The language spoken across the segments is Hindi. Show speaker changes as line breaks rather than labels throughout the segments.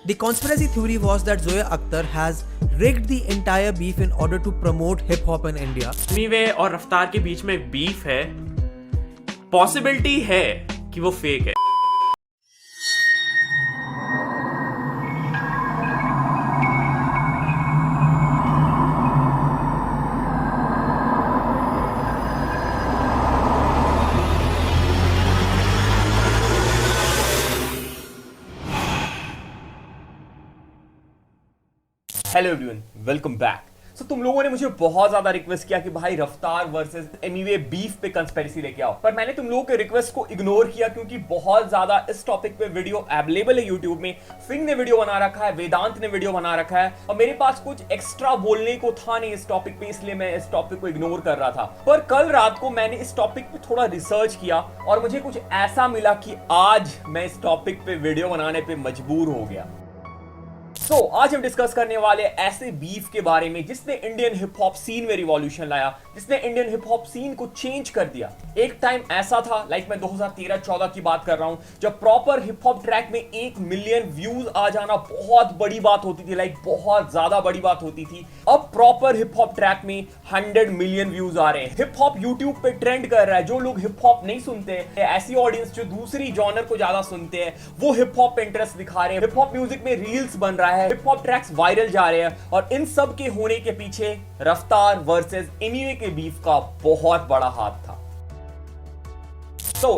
The conspiracy theory was that Zoya Akhtar has rigged the entire beef in order to promote hip hop in India.
वे और रफ्तार के बीच में एक बीफ है, पॉसिबिलिटी है कि वो फेक है। Hello everyone, welcome back. So तुम लोगों ने मुझे बहुत ज्यादा रिक्वेस्ट किया कि भाई रफ्तार वर्सेस एमीवे बीफ पे कंस्पिरेसी लेके आओ, पर मैंने तुम लोगों के रिक्वेस्ट को इग्नोर किया क्योंकि बहुत ज्यादा इस टॉपिक पे वीडियो अवेलेबल है यूट्यूब में। फिंग ने वीडियो बना रखा है, वेदांत ने वीडियो बना रखा है और मेरे पास कुछ एक्स्ट्रा बोलने को था नहीं इस टॉपिक पे, इसलिए मैं इस टॉपिक को इग्नोर कर रहा था। पर कल रात को मैंने इस टॉपिक पे थोड़ा रिसर्च किया और मुझे कुछ ऐसा मिला कि आज मैं इस टॉपिक पे वीडियो बनाने पे मजबूर हो गया। आज हम डिस्कस करने वाले ऐसे बीफ के बारे में जिसने इंडियन हिप हॉप सीन में रिवॉल्यूशन लाया, जिसने इंडियन हिप हॉप सीन को चेंज कर दिया। एक टाइम ऐसा था, मैं 2013-14 की बात कर रहा हूं, जब प्रॉपर हिप हॉप ट्रैक में 1 मिलियन व्यूज आ जाना बहुत बड़ी बात होती थी, बहुत ज्यादा बड़ी बात होती थी। अब प्रॉपर हिप हॉप ट्रैक में 100 मिलियन व्यूज आ रहे हैं। हिप हॉप यूट्यूब पे ट्रेंड कर रहा है। जो लोग हिप हॉप नहीं सुनते, ऐसी ऑडियंस जो दूसरी जॉनर को ज्यादा सुनते हैं, वो हिप हॉप पे इंटरेस्ट दिखा रहे हैं। हिप हॉप म्यूजिक में रील्स बन रहा है, हिप हॉप ट्रैक्स वायरल जा रहे हैं और इन सब के होने के पीछे रफ्तार वर्सेस एमीवे के बीफ का बहुत बड़ा हाथ था।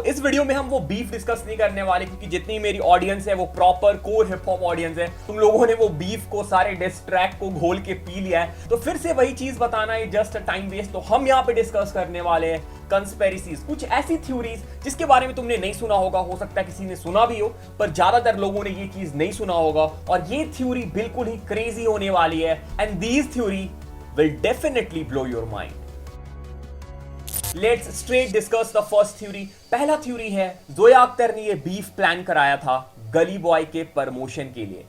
इस वीडियो में हम वो बीफ डिस्कस नहीं करने वाले क्योंकि जितनी मेरी ऑडियंस है वो proper core hip hop audience है। तुम लोगों ने वो बीफ को, सारे डिस ट्रैक को घोल के पी लिया है, तो फिर से वही चीज बताना है जस्ट टाइम वेस्ट। तो हम यहाँ पे डिस्कस करने वाले हैं कंस्पिरेसीज, कुछ ऐसी थ्योरीज जिसके बारे में तुमने नहीं सुना होगा, हो सकता है किसी ने सुना भी हो, पर ज्यादातर लोगों ने ये चीज नहीं सुना होगा और ये थ्योरी बिल्कुल ही क्रेजी होने वाली है। And these theory will definitely blow your mind. Let's straight discuss the first theory. पहला थ्योरी है, जोया अख्तर ने ये बीफ प्लान कराया था गली बॉय के प्रमोशन के लिए।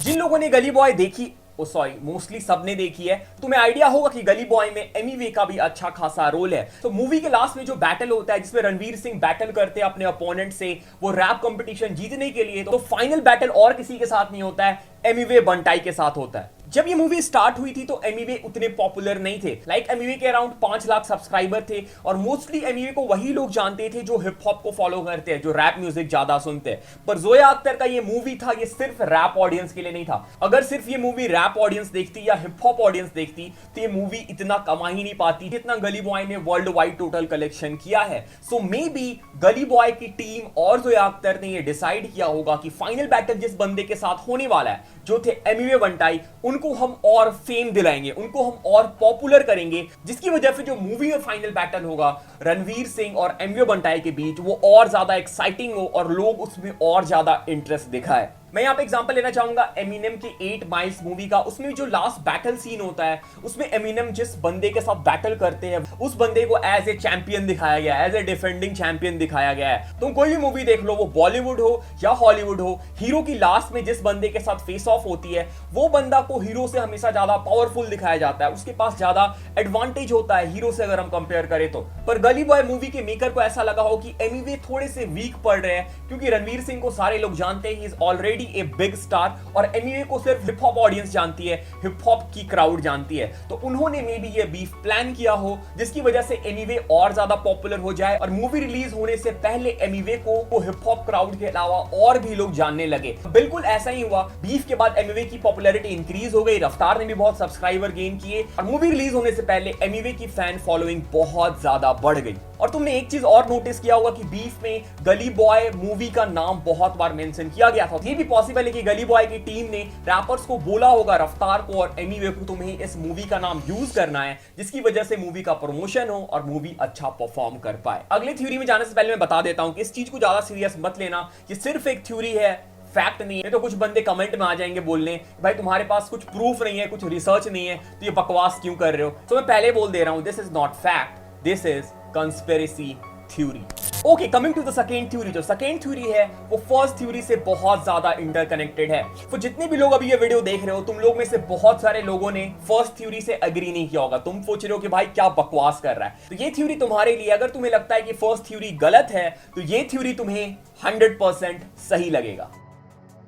जिन लोगों ने गली बॉय देखी, मोस्टली सबने देखी है, तुम्हें आइडिया होगा कि गली बॉय में एमीवे का भी अच्छा खासा रोल है। तो मूवी के लास्ट में जो बैटल होता है जिसमें रणवीर सिंह बैटल करते हैं अपने अपोनेंट से, वो रैप कंपटीशन जीतने के लिए, तो फाइनल बैटल और किसी के साथ नहीं होता है, एमीवे बंटाई के साथ होता है। जब ये मूवी स्टार्ट हुई थी तो एमीवे उतने पॉपुलर नहीं थे। एमीवे के अराउंड 5 लाख सब्सक्राइबर थे और मोस्टली एमीवे को वही लोग जानते थे जो हिप हॉप को फॉलो करते हैं, जो रैप म्यूजिक ज्यादा सुनते हैं। पर जोया अख्तर का ये मूवी था, ये सिर्फ रैप ऑडियंस के लिए नहीं था। अगर सिर्फ ये मूवी रैप ऑडियंस देखती या हिप हॉप ऑडियंस देखती तो ये मूवी इतना कमा ही नहीं पाती जितना गली बॉय ने वर्ल्ड वाइड टोटल कलेक्शन किया है। सो मे बी गली बॉय की टीम और जोया अख्तर ने ये डिसाइड किया होगा कि फाइनल बैटल जिस बंदे के साथ होने वाला है, जो थे एमीवे बंटाई, उनको हम और फेम दिलाएंगे, उनको हम और पॉपुलर करेंगे, जिसकी वजह से जो मूवी में फाइनल बैटल होगा रणवीर सिंह और एमीवे बंटाई के बीच, वो और ज्यादा एक्साइटिंग हो और लोग उसमें और ज्यादा इंटरेस्ट दिखाए। मैं यहाँ पे एग्जांपल लेना चाहूंगा एमिनेम के 8 माइल्स मूवी का। उसमें जो लास्ट बैटल सीन होता है, उसमें एमिनेम जिस बंदे के साथ बैटल करते हैं, उस बंदे को एज ए चैंपियन दिखाया गया है, एज ए डिफेंडिंग चैंपियन दिखाया गया है। तुम कोई भी मूवी देख लो, वो बॉलीवुड हो या हॉलीवुड हो, हीरो की लास्ट में जिस बंदे के साथ फेस ऑफ होती है, वो बंदा को हीरो से हमेशा ज्यादा पावरफुल दिखाया जाता है, उसके पास ज्यादा एडवांटेज होता है हीरो से अगर हम कंपेयर करें तो। पर गली बॉय मूवी के मेकर को ऐसा लगा हो कि एमीवे थोड़े से वीक पड़ रहे हैं क्योंकि रणवीर सिंह को सारे लोग जानते हैं, he is already a big star, और एमीवे को सिर्फ हिप हॉप ऑडियंस जानती है, हिप हॉप की क्राउड जानती है। तो उन्होंने मे बी ये बीफ प्लान किया हो जिसकी वजह से एमीवे और ज्यादा पॉपुलर हो जाए और मूवी रिलीज होने से पहले एमीवे को हिप हॉप क्राउड के अलावा और भी लोग जानने लगे। बिल्कुल ऐसा ही हुआ। बीफ के बाद एमीवे की पॉपुलैरिटी इंक्रीज हो गई, रफ्तार ने भी बहुत सब्सक्राइबर गेन किए और मूवी रिलीज होने से पहले एमीवे की फैन फॉलोइंग बहुत ज्यादा बढ़ गई। और तुमने एक चीज और नोटिस किया होगा कि बीफ में गली बॉय मूवी का नाम बहुत बार मेंशन किया गया था। ये भी पॉसिबल है कि गली बॉय की टीम ने रैपर्स को बोला होगा, रफ्तार को और एमीवे को, तुम्हें इस मूवी का नाम यूज करना है, जिसकी वजह से मूवी का प्रमोशन हो और मूवी अच्छा परफॉर्म कर पाए। अगली थ्योरी में जाने से पहले मैं बता देता हूं कि इस चीज को ज्यादा सीरियस मत लेना, ये सिर्फ एक थ्योरी है, फैक्ट नहीं है। तो कुछ बंदे कमेंट में आ जाएंगे बोलने, भाई तुम्हारे पास कुछ प्रूफ नहीं है, कुछ रिसर्च नहीं है, तो ये बकवास क्यों कर रहे हो। तो मैं पहले बोल दे रहा हूं, this is not fact, this is conspiracy theory. Okay, coming to the second theory. जो सेकेंड थ्योरी है वो फर्स्ट थ्योरी से बहुत ज्यादा इंटरकनेक्टेड है। तो जितने भी लोग अभी ये वीडियो देख रहे हो, तुम लोग में से बहुत सारे लोगों ने फर्स्ट थ्योरी से एग्री नहीं किया होगा। तुम सोच रहे हो कि भाई क्या बकवास कर रहा है। तो ये थ्योरी तुम्हारे लिए, अगर तुम्हें लगता है कि फर्स्ट थ्योरी गलत है, तो ये थ्योरी तुम्हें 100% सही लगेगा।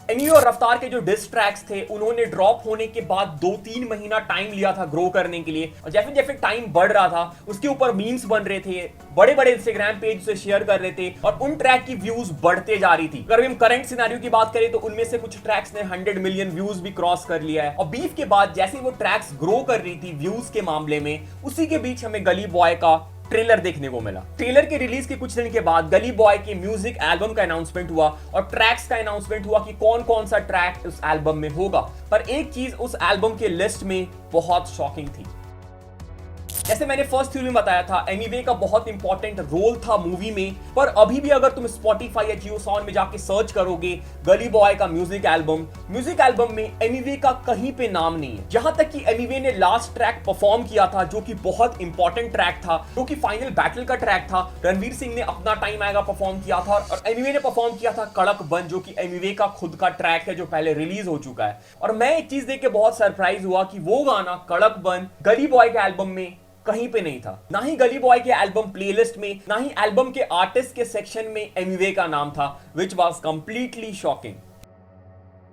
एमिवे और रफ्तार के जो डिस ट्रैक्स थे उन्होंने ड्रॉप होने के बाद 2-3 महीना टाइम लिया था ग्रो करने के लिए, और जैसे जैसे टाइम बढ़ रहा था उसके ऊपर मीम्स बन रहे थे, बड़े बड़े इंस्टाग्राम पेज से शेयर कर रहे थे और उन ट्रैक की व्यूज बढ़ते जा रही थी। अगर हम करंट सिनेरियो की बात करें तो उनमें से कुछ ट्रैक्स ने 100 मिलियन व्यूज भी क्रॉस कर लिया है। और बीफ के बाद जैसे वो ट्रैक्स ग्रो कर रही थी व्यूज के मामले में, उसी के बीच हमें गली बॉय का ट्रेलर देखने को मिला। ट्रेलर के रिलीज के कुछ दिन के बाद गली बॉय के म्यूजिक एल्बम का अनाउंसमेंट हुआ और ट्रैक्स का अनाउंसमेंट हुआ कि कौन कौन सा ट्रैक उस एल्बम में होगा। पर एक चीज उस एल्बम के लिस्ट में बहुत शॉकिंग थी। जैसे मैंने फर्स्ट थ्योरी में बताया था, एमिवे का बहुत इंपॉर्टेंट रोल था मूवी में, पर अभी भी अगर तुम स्पॉटिफाई या जियो साउंड में जाके सर्च करोगे गली बॉय का म्यूजिक एल्बम में एमिवे का कहीं पे नाम नहीं है। जहां तक कि एमिवे ने लास्ट ट्रैक परफॉर्म किया था जो कि बहुत इंपॉर्टेंट ट्रैक था, जो कि फाइनल बैटल का ट्रैक था। रणवीर सिंह ने अपना टाइम आएगा परफॉर्म किया था और एमिवे ने परफॉर्म किया था कड़क बन, जो कि एमिवे का खुद का ट्रैक है जो पहले रिलीज हो चुका है। और मैं एक चीज देख के बहुत सरप्राइज हुआ कि वो गाना कड़क बन गली बॉय के एल्बम में कहीं पे नहीं था, ना ही गली बॉय के एल्बम प्लेलिस्ट में, ना ही एल्बम के आर्टिस्ट के सेक्शन में एमिवे का नाम था, which was completely shocking.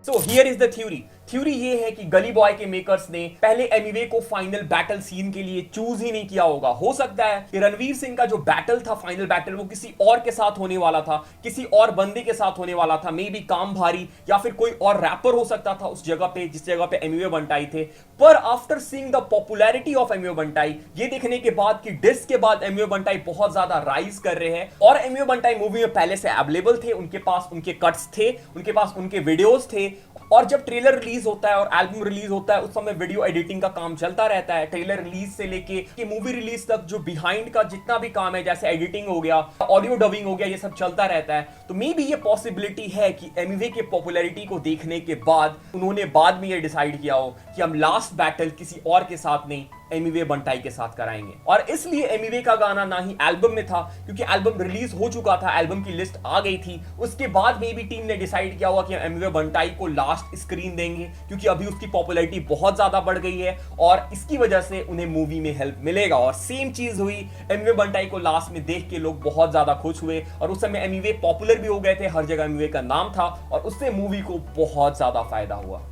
So here is the theory. Theory ये है कि गली बॉय के मेकर्स ने पहले एमिवे को फाइनल बैटल सीन के लिए चूज ही नहीं किया होगा। हो सकता है कि रणवीर सिंह का जो बैटल था, फाइनल बैटल, वो किसी और के साथ होने वाला था, किसी और बंदे के साथ होने वाला था, मे बी काम भारी या फिर कोई और रैपर हो सकता था उस जगह पे जिस जगह पे एमिवे बंटाई थे। पर after seeing the popularity of Emiway Bantai, ये देखने के बाद कि डिस के बाद एमिवे बंटाई बहुत ज्यादा राइज कर रहे हैं और एमिवे बंटाई मूवी में पहले से अवेलेबल थे, उनके पास उनके कट्स थे, उनके पास उनके वीडियोस थे, और जब ट्रेलर रिलीज होता है और एल्बम रिलीज होता है उस समय वीडियो एडिटिंग का काम चलता रहता है। ट्रेलर रिलीज से लेके कि मूवी रिलीज तक जो बिहाइंड का जितना भी काम है, जैसे एडिटिंग हो गया, ऑडियो डबिंग हो गया, ये सब चलता रहता है। तो मे बी ये पॉसिबिलिटी है कि एमिवे के पॉपुलैरिटी को देखने के बाद उन्होंने बाद में ये डिसाइड किया हो कि हम लास्ट बैटल किसी और के साथ नहीं, एमिवे बंटाई के साथ कराएंगे। और इसलिए एमिवे का गाना ना ही एल्बम में था, क्योंकि एल्बम रिलीज हो चुका था, एल्बम की लिस्ट आ गई थी। उसके बाद मे बी टीम ने डिसाइड किया हुआ कि एमिवे बंटाई को लास्ट स्क्रीन देंगे, क्योंकि अभी उसकी पॉपुलैरिटी बहुत ज्यादा बढ़ गई है और इसकी वजह से उन्हें मूवी में हेल्प मिलेगा। और सेम चीज हुई, एमिवे बंटाई को लास्ट में देख के लोग बहुत ज्यादा खुश हुए और उस समय एमिवे पॉपुलर भी हो गए थे, हर जगह एमिवे का नाम था और उससे मूवी को बहुत ज्यादा फायदा हुआ।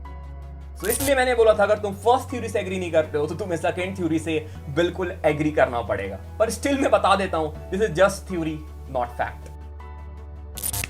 तो इसलिए मैंने बोला था अगर तुम फर्स्ट थ्योरी से एग्री नहीं करते हो तो तुम्हें सेकंड थ्योरी से बिल्कुल एग्री करना पड़ेगा। पर स्टिल मैं बता देता हूं, this is just theory, not fact.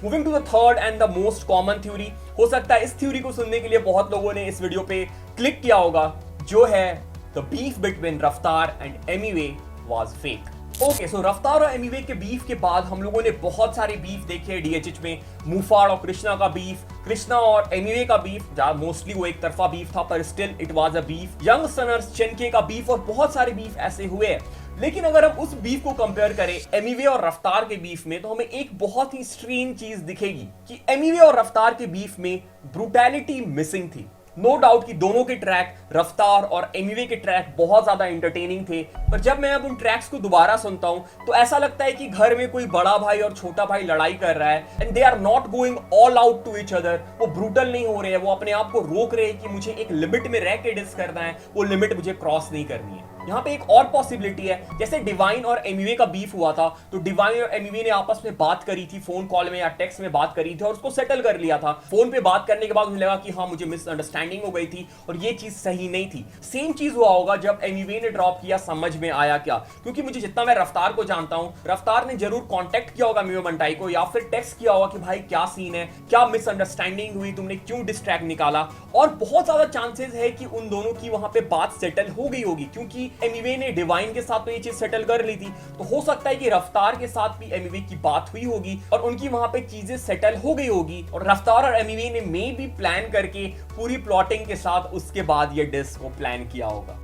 Moving to the third and the most common theory. हो सकता है इस थ्योरी को सुनने के लिए बहुत लोगों ने इस वीडियो पे क्लिक किया होगा, जो है the beef between Raftaar and Emiway was fake. Okay, so Raftaar और एमिवे के बीफ के बाद हम लोगों ने बहुत सारे बीफ देखे डीएचएच में। मुफाड़ और कृष्णा का बीफ, कृष्णा और एमिवे का बीफ, जहां मोस्टली वो एक तरफा बीफ था पर still it was a beef. Young stunners चेनके का बीफ और बहुत सारे बीफ ऐसे हुए हैं। लेकिन अगर हम उस बीफ को कंपेयर करें एमिवे और रफ्तार के बीफ में, तो हमें एक बहुत ही स्ट्रेंज चीज दिखेगी कि एमिवे और रफ्तार के बीफ में ब्रूटैलिटी मिसिंग थी। नो डाउट कि दोनों के ट्रैक, रफ्तार और एमिवे के ट्रैक बहुत ज्यादा एंटरटेनिंग थे, पर जब मैं अब उन ट्रैक्स को दोबारा सुनता हूं तो ऐसा लगता है कि घर में कोई बड़ा भाई और छोटा भाई लड़ाई कर रहा है and they are not going all out to each other. वो ब्रूटल नहीं हो रहे हैं, वो अपने आप को रोक रहे हैं कि मुझे एक लिमिट में रह के डिस करना है, वो लिमिट मुझे क्रॉस नहीं करनी है। यहाँ पे एक और पॉसिबिलिटी है, जैसे डिवाइन और एमिवे का बीफ हुआ था तो डिवाइन और एमिवे ने आपस में बात करी थी, फोन कॉल में या टेक्स्ट में बात करी थी और उसको सेटल कर लिया था। फोन पे बात करने के बाद मुझे लगा कि हाँ मुझे मिसअंडरस्टैंडिंग हो गई थी और ये चीज सही नहीं थी। सेम चीज हुआ होगा जब एमिवे ने ड्रॉप किया समझ में आया क्या, क्योंकि मुझे जितना मैं रफ्तार को जानता हूं, रफ्तार ने जरूर कांटेक्ट किया होगा एमिवे बंटाई को या फिर टेक्स्ट किया होगा कि भाई क्या सीन है, क्या मिसअंडरस्टैंडिंग हुई, तुमने क्यों डिस्ट्रैक्ट निकाला। और बहुत ज्यादा चांसेस है कि उन दोनों की वहां पे बात सेटल हो गई होगी, क्योंकि एमिवे ने डिवाइन के साथ तो ये चीज सेटल कर ली थी, तो हो सकता है कि रफ्तार के साथ भी एमिवे की बात हुई होगी और उनकी वहां पे चीजें सेटल हो गई होगी और रफ्तार और एमिवे ने मे भी प्लान करके पूरी प्लॉटिंग के साथ उसके बाद ये डिस को प्लान किया होगा।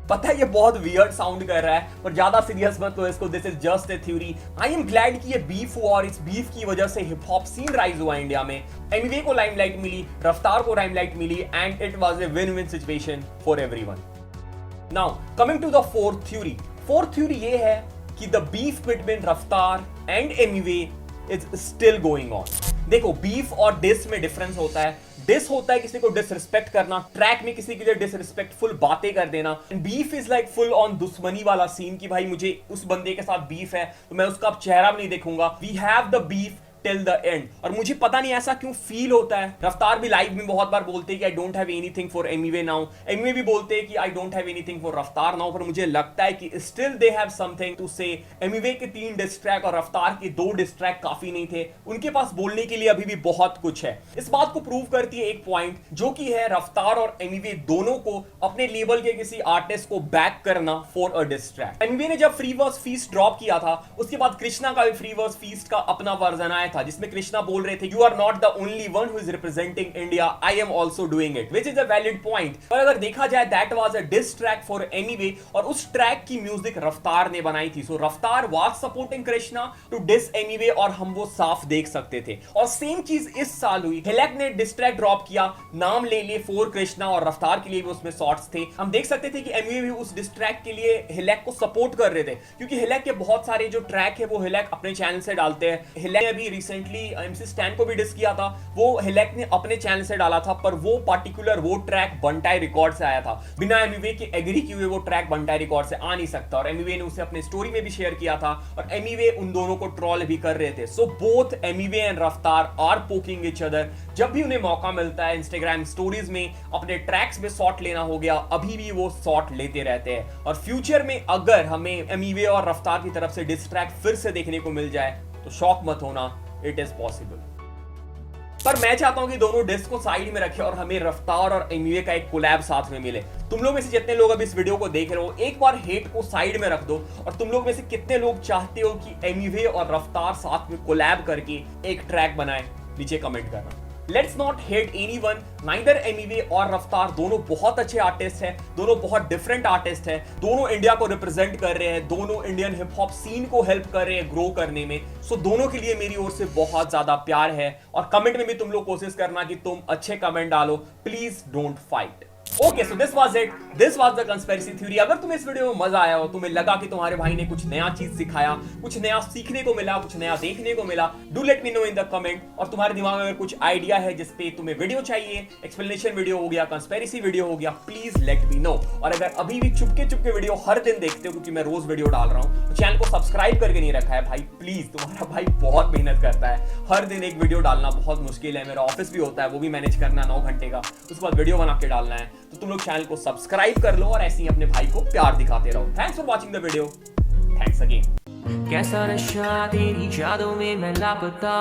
पता है ये बहुत वियर्ड साउंड कर रहा है, पर ज्यादा सीरियस मत लो इसको, this is just a theory. I am glad कि ये बीफ हुआ और इस बीफ की वजह से हिप हॉप सीन राइज हुआ इंडिया में। एमिवे को लाइमलाइट मिली, रफ्तार को लाइमलाइट मिली and it was a win win situation for everyone. Now, coming to the fourth theory. Fourth theory ये है कि the beef between रफ्तार and Emiway is still going on. देखो, बीफ और डिस में डिफरेंस होता है। डिस होता है किसी को डिसरिस्पेक्ट करना, ट्रैक में किसी के लिए डिसरिस्पेक्टफुल बातें कर देना। Beef is like full on दुश्मनी वाला सीन कि भाई मुझे उस बंदे के साथ बीफ है तो मैं उसका अब चेहरा भी नहीं देखूंगा। We have the beef till the end. और मुझे पता नहीं ऐसा क्यों फील होता है। रफ्तार भी लाइव में बहुत बार बोलते हैं कि I don't have anything for Emiway now, Emiway भी बोलते हैं कि I don't have anything for Raftaar now, पर मुझे लगता है कि still they have something to say. Emiway के 3 डिस ट्रैक और रफ्तार के 2 डिस ट्रैक काफी नहीं थे, उनके पास बोलने के लिए अभी भी बहुत कुछ है। इस बात को प्रूव करती है एक पॉइंट, जो कि है रफ्तार और एमिवे दोनों को अपने लेवल के किसी आर्टिस्ट को बैक करना for a diss track. Emiway ने जब फ्री वर्स फीस्ट ड्रॉप किया था, उसके बाद कृष्णा का भी फ्री वर्स फीस्ट का अपना वर्जन आया था, जिसमें कृष्णा बोल रहे थे you are not the only one who is representing India, I am also doing it, which is a valid point. पर अगर देखा जाए that was a diss track for Emiway, और उस ट्रैक की म्यूजिक रफ्तार ने बनाई थी। So Raftaar was supporting Krishna to diss Emiway, और हम वो साफ देख सकते थे। और सेम चीज इस साल हुई, हिलेक ने डिस ट्रैक ड्रॉप किया, नाम ले ले फॉर कृष्णा, और रफ्तार के लिए भी उसमें शॉट्स थे। हम देख सकते थे कि एमिवे भी उस डिस ट्रैक के लिए हिलेक को सपोर्ट कर रहे थे, क्योंकि हिलेक के बहुत सारे जो ट्रैक है वो हिलेक अपने चैनल से डालते हैं। हिलेक ने अभी रिसेंटली एमसी स्टैन को भी डिस किया था, वो हिलेक ने अपने चैनल से डाला था, पर वो पर्टिकुलर वो ट्रैक बंटाई रिकॉर्ड से आया था। बिना एमिवे के एग्री किए हुए वो ट्रैक बंटाई रिकॉर्ड से आ नहीं सकता, और एमिवे ने उसे अपने स्टोरी में भी शेयर किया था, और एमिवे उन दोनों को ट्रोल भी कर रहे थे। सो बोथ एमिवे एंड रफ्तार आर पोकिंग ईच अदर। जब भी उन्हें मौका मिलता है इंस्टाग्राम स्टोरीज में अपने ट्रैक्स में शॉट लेना हो गया, अभी भी वो शॉट लेते रहते हैं। और फ्यूचर में अगर हमें एमिवे और रफ्तार की तरफ से डिस ट्रैक फिर से देखने को मिल जाए तो शॉक मत होना, इट इज पॉसिबल। पर मैं चाहता हूं कि दोनों डिस्क को साइड में रखें और हमें रफ्तार और एमिवे का एक कोलैब साथ में मिले। तुम लोग में से जितने लोग अभी इस वीडियो को देख रहे हो, एक बार हेट को साइड में रख दो, और तुम लोग में से कितने लोग चाहते हो कि एमिवे और रफ्तार साथ में कोलैब करके एक ट्रैक बनाए, नीचे कमेंट करना। Let's not hate anyone, neither Emiway और रफ्तार दोनों बहुत अच्छे आर्टिस्ट हैं, दोनों बहुत डिफरेंट आर्टिस्ट हैं, दोनों इंडिया को रिप्रेजेंट कर रहे हैं, दोनों इंडियन हिप हॉप सीन को हेल्प कर रहे हैं ग्रो करने में। सो दोनों के लिए मेरी ओर से बहुत ज्यादा प्यार है, और कमेंट में भी तुम लोग कोशिश करना कि तुम अच्छे कमेंट डालो, please don't fight. Okay, so this was it, this was the conspiracy theory. अगर तुम्हें इस वीडियो में मजा आया हो, तुम्हें लगा कि तुम्हारे भाई ने कुछ नया चीज सिखाया, कुछ नया सीखने को मिला, कुछ नया देखने को मिला, do let me know in the comment. और तुम्हारे दिमाग में अगर कुछ आइडिया है जिस पे तुम्हें वीडियो चाहिए, एक्सप्लेनेशन वीडियो हो गया, कंस्पिरेसी वीडियो हो गया, प्लीज लेट मी नो। और अगर अभी भी चुपके चुपके वीडियो हर दिन देखते हो, क्योंकि मैं रोज वीडियो डाल रहा हूं, तो चैनल को सब्सक्राइब करके नहीं रखा है भाई, प्लीज, तुम्हारा भाई बहुत मेहनत करता है, हर दिन एक वीडियो डालना बहुत मुश्किल है। मेरा ऑफिस भी होता है, वो भी मैनेज करना 9 घंटे का, उसके बाद वीडियो बना के डालना है। तो तुम लोग चैनल को सब्सक्राइब कर लो और ऐसे ही अपने भाई को प्यार दिखाते रहो। Thanks for watching the video, thanks again.
कैसा नशा तेरी यादों में मैं लापता,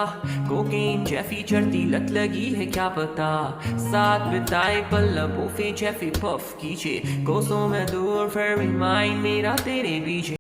कोकेन जैफी चढ़ती लत लगी है क्या पता, साथ बिताए पल लबों पे जैफी पफ कीजिए, कोसों में दूर फिर भी माइंड मेरा तेरे पीछे।